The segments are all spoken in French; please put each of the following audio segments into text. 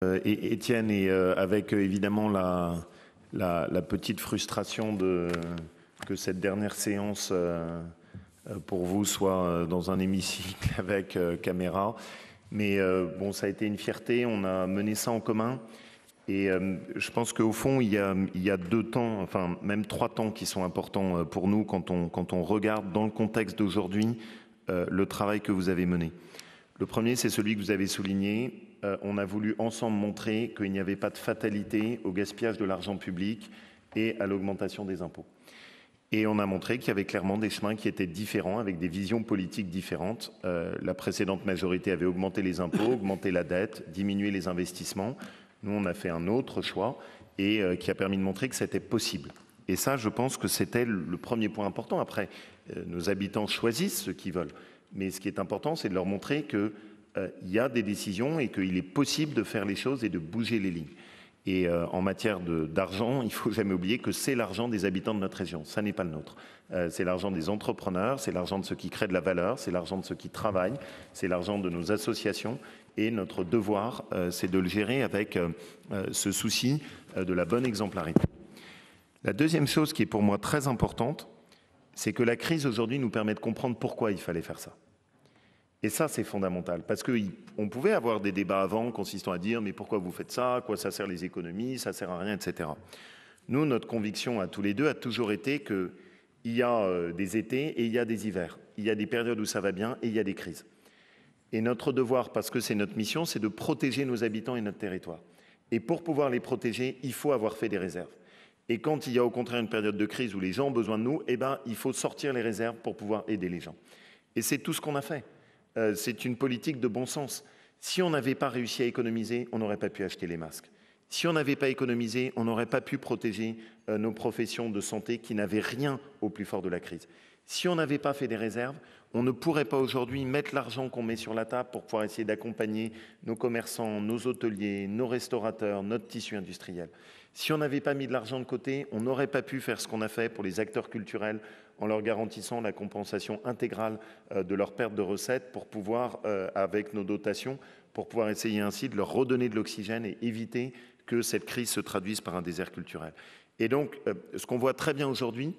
Et Étienne, et avec évidemment la petite frustration que cette dernière séance pour vous soit dans un hémicycle avec caméra. Mais bon, ça a été une fierté, on a mené ça en commun. Et je pense qu'au fond, il y a 2 temps, enfin même 3 temps qui sont importants pour nous quand on regarde dans le contexte d'aujourd'hui le travail que vous avez mené. Le premier, c'est celui que vous avez souligné. On a voulu ensemble montrer qu'il n'y avait pas de fatalité au gaspillage de l'argent public et à l'augmentation des impôts. Et on a montré qu'il y avait clairement des chemins qui étaient différents, avec des visions politiques différentes. La précédente majorité avait augmenté les impôts, augmenté la dette, diminué les investissements. Nous, on a fait un autre choix et qui a permis de montrer que c'était possible. Et ça, je pense que c'était le premier point important. Après, nos habitants choisissent ce qu'ils veulent. Mais ce qui est important, c'est de leur montrer qu'il y a des décisions et qu'il est possible de faire les choses et de bouger les lignes. Et en matière d'argent, il ne faut jamais oublier que c'est l'argent des habitants de notre région. Ça n'est pas le nôtre. C'est l'argent des entrepreneurs, c'est l'argent de ceux qui créent de la valeur, c'est l'argent de ceux qui travaillent, c'est l'argent de nos associations. Et notre devoir, c'est de le gérer avec ce souci de la bonne exemplarité. La deuxième chose qui est pour moi très importante, c'est que la crise aujourd'hui nous permet de comprendre pourquoi il fallait faire ça. Et ça, c'est fondamental, parce qu'on pouvait avoir des débats avant consistant à dire « mais pourquoi vous faites ça ? À quoi ça sert les économies ? Ça sert à rien, etc. » Nous, notre conviction à tous les deux a toujours été qu'il y a des étés et il y a des hivers. Il y a des périodes où ça va bien et il y a des crises. Et notre devoir, parce que c'est notre mission, c'est de protéger nos habitants et notre territoire. Et pour pouvoir les protéger, il faut avoir fait des réserves. Et quand il y a au contraire une période de crise où les gens ont besoin de nous, eh ben, il faut sortir les réserves pour pouvoir aider les gens. Et c'est tout ce qu'on a fait. C'est une politique de bon sens. Si on n'avait pas réussi à économiser, on n'aurait pas pu acheter les masques. Si on n'avait pas économisé, on n'aurait pas pu protéger nos professions de santé qui n'avaient rien au plus fort de la crise. Si on n'avait pas fait des réserves, on ne pourrait pas aujourd'hui mettre l'argent qu'on met sur la table pour pouvoir essayer d'accompagner nos commerçants, nos hôteliers, nos restaurateurs, notre tissu industriel. Si on n'avait pas mis de l'argent de côté, on n'aurait pas pu faire ce qu'on a fait pour les acteurs culturels en leur garantissant la compensation intégrale de leur perte de recettes pour pouvoir, avec nos dotations, pour pouvoir essayer ainsi de leur redonner de l'oxygène et éviter que cette crise se traduise par un désert culturel. Et donc, ce qu'on voit très bien aujourd'hui,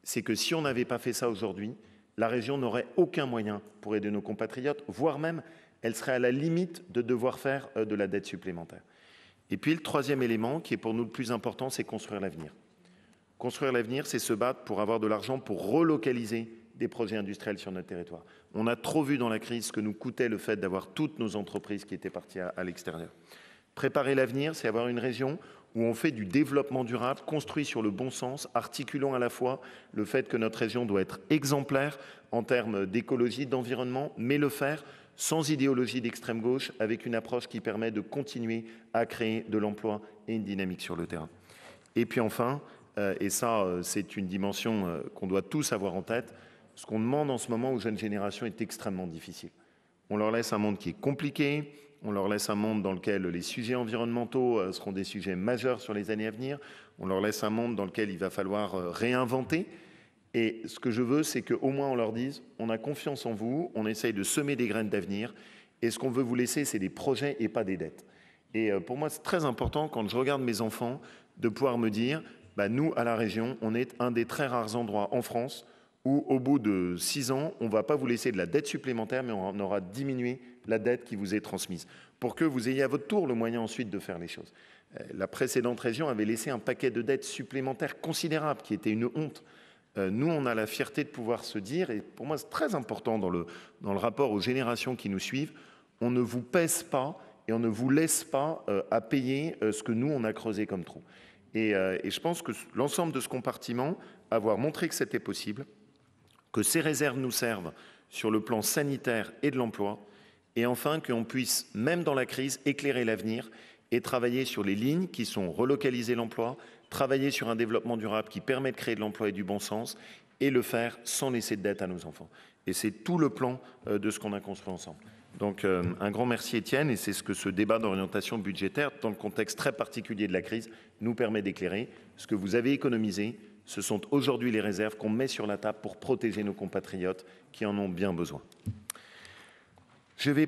c'est que si on n'avait pas fait ça aujourd'hui, la région n'aurait aucun moyen pour aider nos compatriotes, voire même, elle serait à la limite de devoir faire de la dette supplémentaire. Et puis le troisième élément, qui est pour nous le plus important, c'est construire l'avenir. Construire l'avenir, c'est se battre pour avoir de l'argent pour relocaliser des projets industriels sur notre territoire. On a trop vu dans la crise ce que nous coûtait le fait d'avoir toutes nos entreprises qui étaient parties à l'extérieur. Préparer l'avenir, c'est avoir une région où on fait du développement durable, construit sur le bon sens, articulant à la fois le fait que notre région doit être exemplaire en termes d'écologie, d'environnement, mais le faire sans idéologie d'extrême gauche, avec une approche qui permet de continuer à créer de l'emploi et une dynamique sur le terrain. Et puis enfin, et ça c'est une dimension qu'on doit tous avoir en tête, ce qu'on demande en ce moment aux jeunes générations est extrêmement difficile. On leur laisse un monde qui est compliqué, on leur laisse un monde dans lequel les sujets environnementaux seront des sujets majeurs sur les années à venir, on leur laisse un monde dans lequel il va falloir réinventer. Et ce que je veux, c'est qu'au moins on leur dise « on a confiance en vous, on essaye de semer des graines d'avenir et ce qu'on veut vous laisser, c'est des projets et pas des dettes ». Et pour moi, c'est très important, quand je regarde mes enfants, de pouvoir me dire bah, « nous, à la région, on est un des très rares endroits en France où, au bout de 6 ans, on ne va pas vous laisser de la dette supplémentaire, mais on aura diminué la dette qui vous est transmise, pour que vous ayez à votre tour le moyen ensuite de faire les choses. » La précédente région avait laissé un paquet de dettes supplémentaires considérables, qui était une honte. Nous, on a la fierté de pouvoir se dire, et pour moi c'est très important dans le rapport aux générations qui nous suivent, on ne vous pèse pas et on ne vous laisse pas à payer ce que nous, on a creusé comme trou. Et je pense que l'ensemble de ce compartiment, avoir montré que c'était possible, que ces réserves nous servent sur le plan sanitaire et de l'emploi, et enfin qu'on puisse, même dans la crise, éclairer l'avenir et travailler sur les lignes qui sont relocaliser l'emploi, travailler sur un développement durable qui permet de créer de l'emploi et du bon sens, et le faire sans laisser de dette à nos enfants. Et c'est tout le plan de ce qu'on a construit ensemble. Donc un grand merci Étienne, et c'est ce que ce débat d'orientation budgétaire, dans le contexte très particulier de la crise, nous permet d'éclairer. Ce que vous avez économisé, ce sont aujourd'hui les réserves qu'on met sur la table pour protéger nos compatriotes qui en ont bien besoin. Je vais